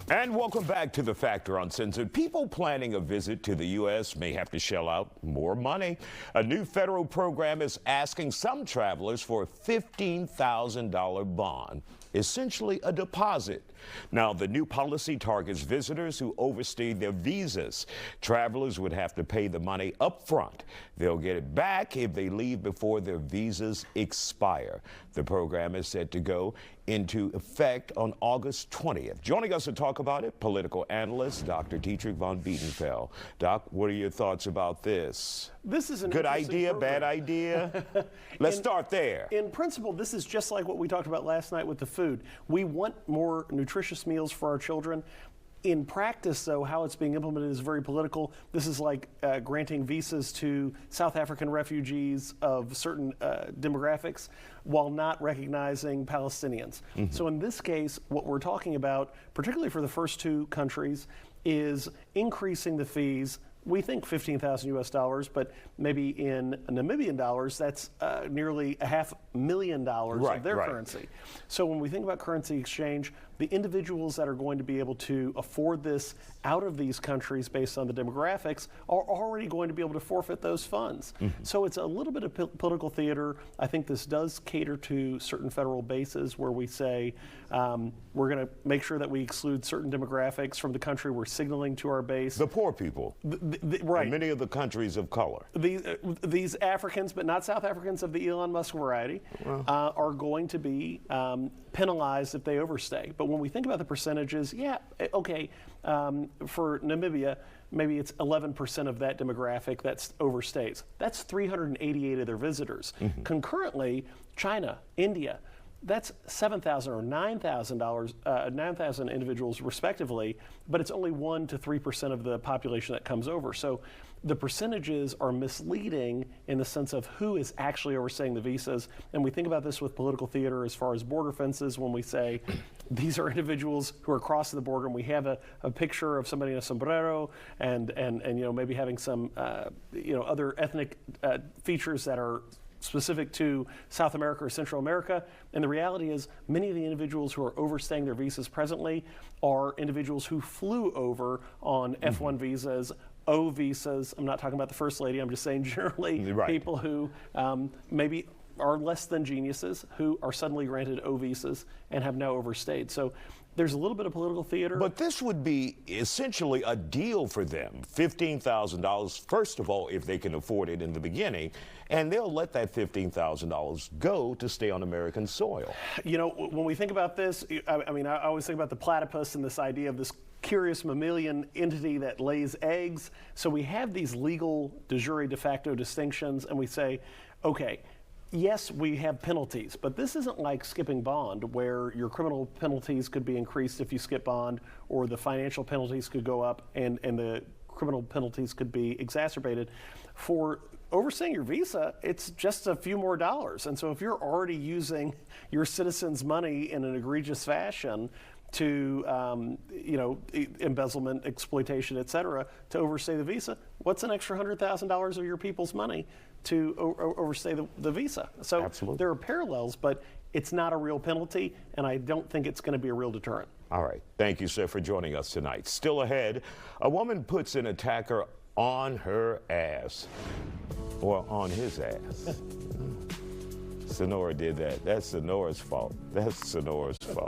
And welcome back to The Factor Uncensored. People planning a visit to the U.S. may have to shell out more money. A new federal program is asking some travelers for a $15,000 bond, essentially a deposit. Now, the new policy targets visitors who overstay their visas. Travelers would have to pay the money up front. They'll get it back if they leave before their visas expire. The program is set to go into effect on August 20th. Joining us to talk about it, political analyst Dr. Dietrich von Biedenfeld. Doc, what are your thoughts about this? This is a good idea, bad idea? Let's start there. In principle, this is just like what we talked about last night with the food. We want more nutritious meals for our children. In practice, though, how it's being implemented is very political. This is like granting visas to South African refugees of certain demographics while not recognizing Palestinians. So in this case, what we're talking about, particularly for the first two countries, is increasing the fees. We think 15,000 US dollars, but maybe in Namibian dollars, that's nearly $500,000 of their currency. So when we think about currency exchange, the individuals that are going to be able to afford this out of these countries based on the demographics are already going to be able to forfeit those funds. So it's a little bit of political theater. I think this does cater to certain federal bases where we say we're going to make sure that we exclude certain demographics from the country. We're signaling to our base. The poor people. Right. In many of the countries of color. These Africans, but not South Africans of the Elon Musk variety, are going to be penalized if they overstay. But when we think about the percentages, yeah, okay, for Namibia, maybe it's 11% of that demographic that overstays. That's 388 of their visitors. Concurrently, China, India, that's 7,000 or 9,000 individuals respectively, but it's only 1 to 3% of the population that comes over. So the percentages are misleading in the sense of who is actually overstaying the visas. And we think about this with political theater as far as border fences when we say these are individuals who are crossing the border, and we have a picture of somebody in a sombrero and you know, maybe having some you know, other ethnic features that are specific to South America or Central America. And the reality is many of the individuals who are overstaying their visas presently are individuals who flew over on F1 visas, O visas. I'm not talking about the First Lady, I'm just saying generally people who maybe are less than geniuses who are suddenly granted O visas and have now overstayed. So there's a little bit of political theater. But this would be essentially a deal for them. $15,000, first of all, if they can afford it in the beginning, and they'll let that $15,000 go to stay on American soil. You know, when we think about this, I mean, I always think about the platypus and this idea of this curious mammalian entity that lays eggs. So we have these legal de jure de facto distinctions, and we say, okay, yes, we have penalties, but this isn't like skipping bond where your criminal penalties could be increased if you skip bond, or the financial penalties could go up and the criminal penalties could be exacerbated. For overstaying your visa, it's just a few more dollars. And so if you're already using your citizens' money in an egregious fashion to, you know, embezzlement, exploitation, et cetera, to overstay the visa, what's an extra $100,000 of your people's money to overstay the visa? So there are parallels, but it's not a real penalty, and I don't think it's going to be a real deterrent. All right. Thank you, sir, for joining us tonight. Still ahead, a woman puts an attacker on her ass, or on his ass. Sonora did that. That's Sonora's fault. That's Sonora's fault.